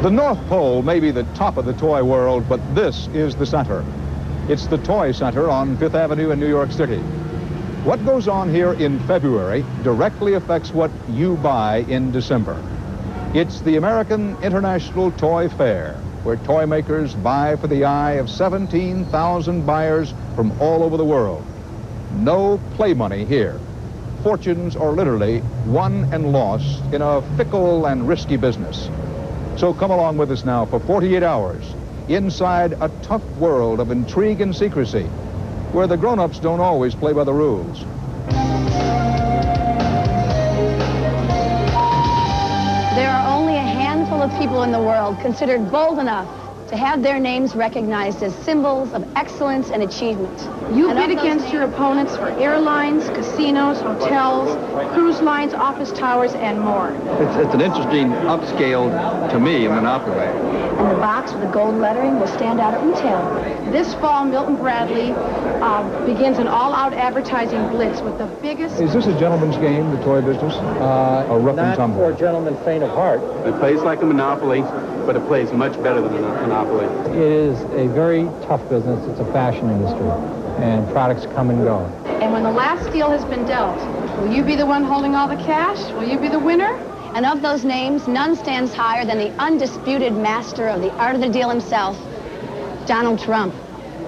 The North Pole may be the top of the toy world, but this is the center. It's the Toy Center on Fifth Avenue in New York City. What goes on here in February directly affects what you buy in December. It's the American International Toy Fair, where toy makers vie for the eye of 17,000 buyers from all over the world. No play money here. Fortunes are literally won and lost in a fickle and risky business. So come along with us now for 48 hours inside a tough world of intrigue and secrecy, where the grown-ups don't always play by the rules. There are only a handful of people in the world considered bold enough to have their names recognized as symbols of excellence and achievement. You bid against your opponents for airlines, casinos, hotels, cruise lines, office towers, and more. It's an interesting upscale, to me, Monopoly. And the box with the gold lettering will stand out at retail. This fall, Milton Bradley begins an all-out advertising blitz with the biggest... Is this a gentleman's game, the toy business? Or rough and tumble? Not for gentlemen faint of heart. It plays like a Monopoly, but it plays much better than a Monopoly. It is a very tough business. It's a fashion industry, and products come and go. And when the last deal has been dealt, will you be the one holding all the cash? Will you be the winner? And of those names, none stands higher than the undisputed master of the art of the deal himself, Donald Trump.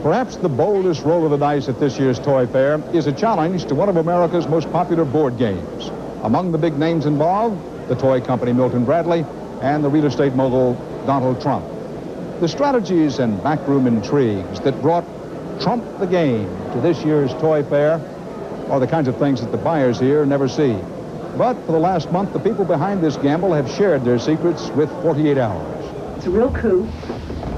Perhaps the boldest roll of the dice at this year's Toy Fair is a challenge to one of America's most popular board games. Among the big names involved, the toy company Milton Bradley and the real estate mogul Donald Trump. The strategies and backroom intrigues that brought Trump the game to this year's Toy Fair are the kinds of things that the buyers here never see. But for the last month, the people behind this gamble have shared their secrets with 48 hours. It's a real coup.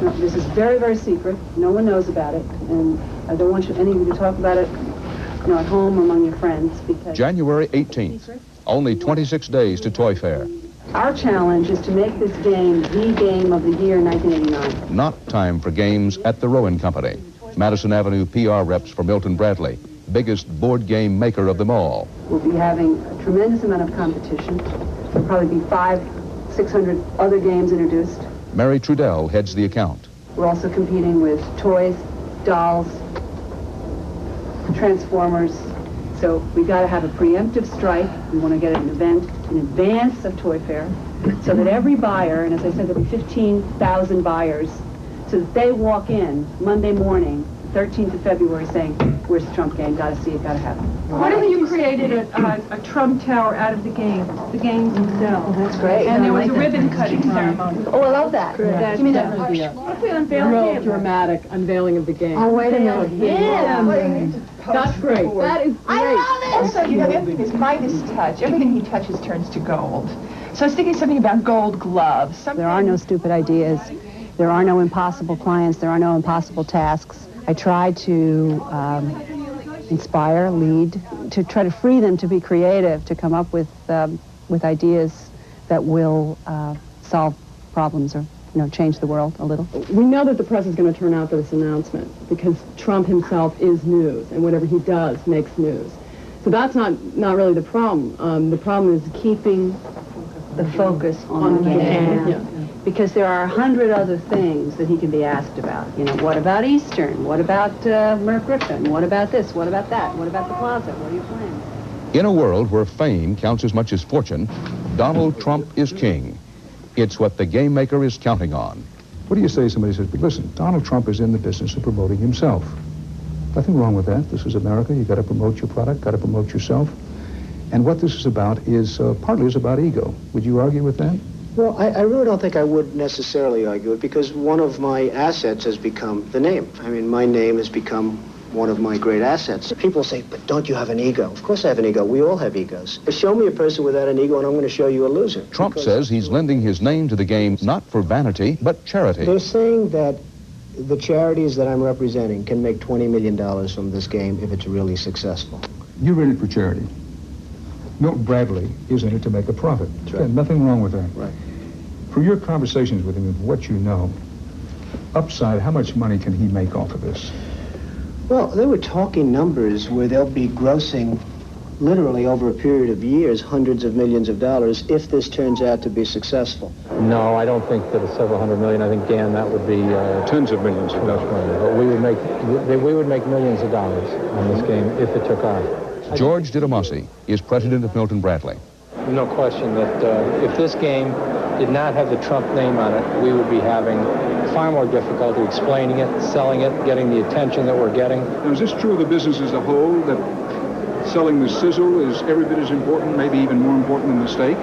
No, this is very, very secret. No one knows about it, and I don't want any of you to talk about it, at home among your friends, because... January 18th, only 26 days to Toy Fair. Our challenge is to make this game the game of the year 1989. Not time for games at the Rowan Company. Madison Avenue PR reps for Milton Bradley, biggest board game maker of them all. We'll be having a tremendous amount of competition. There'll probably be 500-600 other games introduced. Mary Trudell heads the account. We're also competing with toys, dolls, Transformers. So we've got to have a preemptive strike. We want to get an event in advance of Toy Fair so that every buyer, and as I said, there'll be 15,000 buyers, so that they walk in Monday morning, 13th of February, saying, where's the Trump game? Got to see it, got to have it. What if you created a Trump Tower out of the games themselves? Oh, that's great. And there was a ribbon cutting ceremony. Oh, I love that. Give me that. What if we unveil him? Dramatic unveiling of the game. Oh, wait a minute. That's great. That is great. I love it! Also, the other thing is Midas touch. Everything he touches turns to gold. So I was thinking something about gold gloves. There are no stupid ideas. There are no impossible clients. There are no impossible tasks. I try to inspire, lead, to try to free them to be creative, to come up with ideas that will solve problems or change the world a little. We know that the press is going to turn out this announcement because Trump himself is news, and whatever he does makes news. So that's not really the problem. The problem is keeping the focus on the game. Yeah. Because there are 100 other things that he can be asked about. What about Eastern? What about Merc Griffin? What about this? What about that? What about the Plaza? What are you playing? In a world where fame counts as much as fortune, Donald Trump is king. It's what the game maker is counting on. What do you say? Somebody says, but listen, Donald Trump is in the business of promoting himself. Nothing wrong with that. This is America. You've got to promote your product, got to promote yourself. And what this is about is partly is about ego. Would you argue with that? Well, I really don't think I would necessarily argue it, because one of my assets has become the name. I mean, my name has become one of my great assets. People say, but don't you have an ego? Of course I have an ego. We all have egos. Show me a person without an ego and I'm going to show you a loser. Trump says he's lending his name to the game not for vanity, but charity. They're saying that the charities that I'm representing can make $20 million from this game if it's really successful. You're in it for charity. Milton Bradley is in it to make a profit. That's right. Nothing wrong with that. Right. For your conversations with him, what you know, upside, how much money can he make off of this? Well, they were talking numbers where they'll be grossing literally over a period of years, hundreds of millions of dollars if this turns out to be successful. No, I don't think that it's several hundred million. I think, Dan, that would be Tens of millions of dollars. But we would make millions of dollars on this game if it took off. George Didomasi is president of Milton Bradley. No question that if this game did not have the Trump name on it, we would be having far more difficulty explaining it, selling it, getting the attention that we're getting. Now, is this true of the business as a whole, that selling the sizzle is every bit as important, maybe even more important than the steak?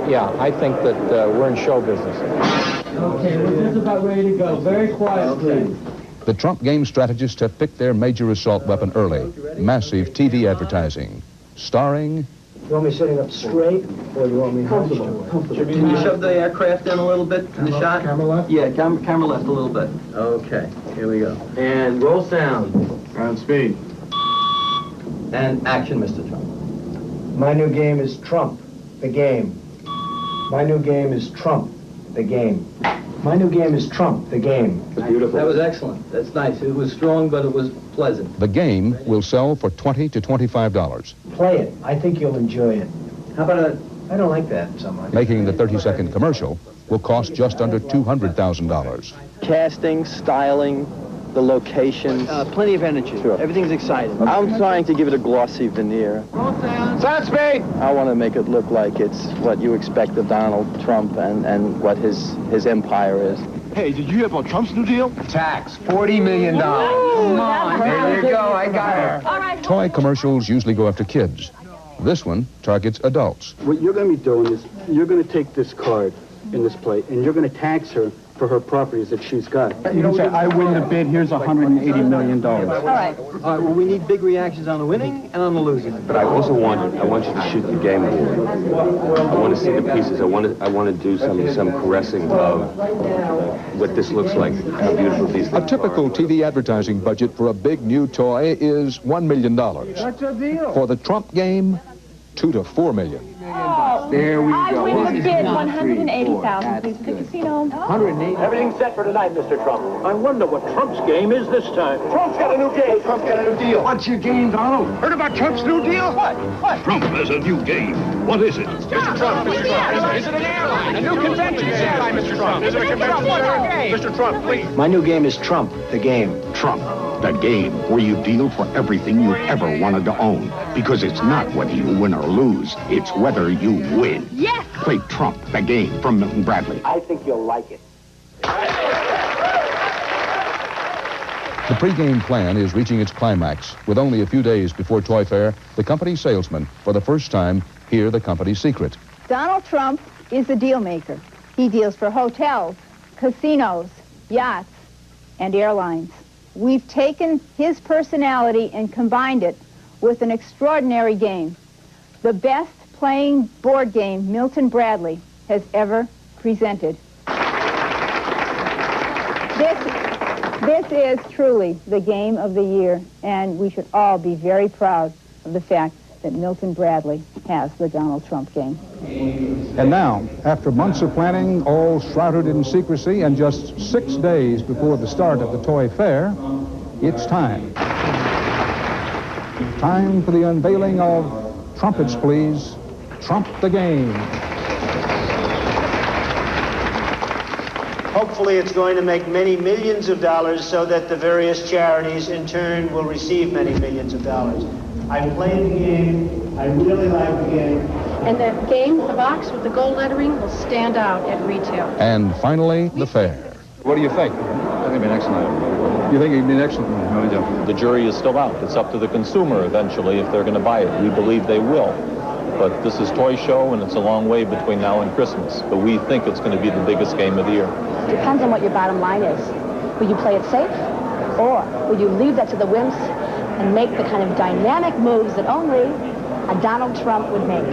Yeah, I think that we're in show business. Okay, we're just about ready to go. Very quiet, please. The Trump game strategists have picked their major assault weapon early, massive TV advertising, starring... You want me sitting up straight, or you want me comfortable? Can you shove the aircraft in a little bit in the shot? Camera left? Yeah, camera left a little bit. Okay, here we go. And roll sound. Ground speed. And action, Mr. Trump. My new game is Trump, the game. My new game is Trump, the game. My new game is Trump, the game. Beautiful. That was excellent. That's nice. It was strong, but it was pleasant. The game will sell for $20 to $25. Play it. I think you'll enjoy it. How about I don't like that so much. Making the 30-second commercial will cost just under $200,000. Casting, styling, the locations. Plenty of energy. Sure. Everything's exciting. I'm trying to give it a glossy veneer. Sound speed! I want to make it look like it's what you expect of Donald Trump and what his empire is. Hey, did you hear about Trump's new deal? Tax, $40 million. Come on, there you go, I got her. Toy commercials usually go after kids. This one targets adults. What you're going to be doing is you're going to take this card in this plate and you're going to tax her for her properties that she's got. You can say, I win the bid, here's $180 million. All right. Well, we need big reactions on the winning and on the losing. But I also want you to shoot the game more. I want to see the pieces. I want to do some caressing of what this looks like, how beautiful these things A typical TV advertising budget for a big new toy is $1 million. What's the deal? For the Trump game, $2 to $4 million. There we I go. win the bid, 180,000, please, for the casino. 180. Everything's set for tonight, Mr. Trump. I wonder what Trump's game is this time. Trump's got a new game. Trump's got a new deal. What's your game, Donald? Heard about Trump's new deal? What? Trump has a new game. What is it? Mr. Trump, Mr. Trump. Is it an airline? A new convention airline, Mr. Trump. Is it a convention airline? Mr. Trump, please. My new game is Trump, the game. Trump, the game where you deal for everything you ever wanted to own. Because it's not whether you win or lose, it's whether you win. Yes! Play Trump, the game from Milton Bradley. I think you'll like it. The pregame plan is reaching its climax. With only a few days before Toy Fair, the company's salesmen, for the first time, hear the company's secret. Donald Trump is a deal maker. He deals for hotels, casinos, yachts, and airlines. We've taken his personality and combined it with an extraordinary game. The best playing board game Milton Bradley has ever presented. This is truly the game of the year, and we should all be very proud of the fact that Milton Bradley has the Donald Trump game. And now, after months of planning, all shrouded in secrecy, and just 6 days before the start of the Toy Fair, it's time. Time for the unveiling of Trumpets, Please. Trump the Game. Hopefully it's going to make many millions of dollars so that the various charities in turn will receive many millions of dollars. I played the game. I really like the game. And the game, the box with the gold lettering, will stand out at retail. And finally, the fair. What do you think? I think it'd be an excellent. You think it'd be an excellent one? No, I don't. The jury is still out. It's up to the consumer eventually if they're going to buy it. We believe they will. But this is Toy Show, and it's a long way between now and Christmas. But we think it's going to be the biggest game of the year. Depends on what your bottom line is. Will you play it safe? Or will you leave that to the wimps and make the kind of dynamic moves that only a Donald Trump would make?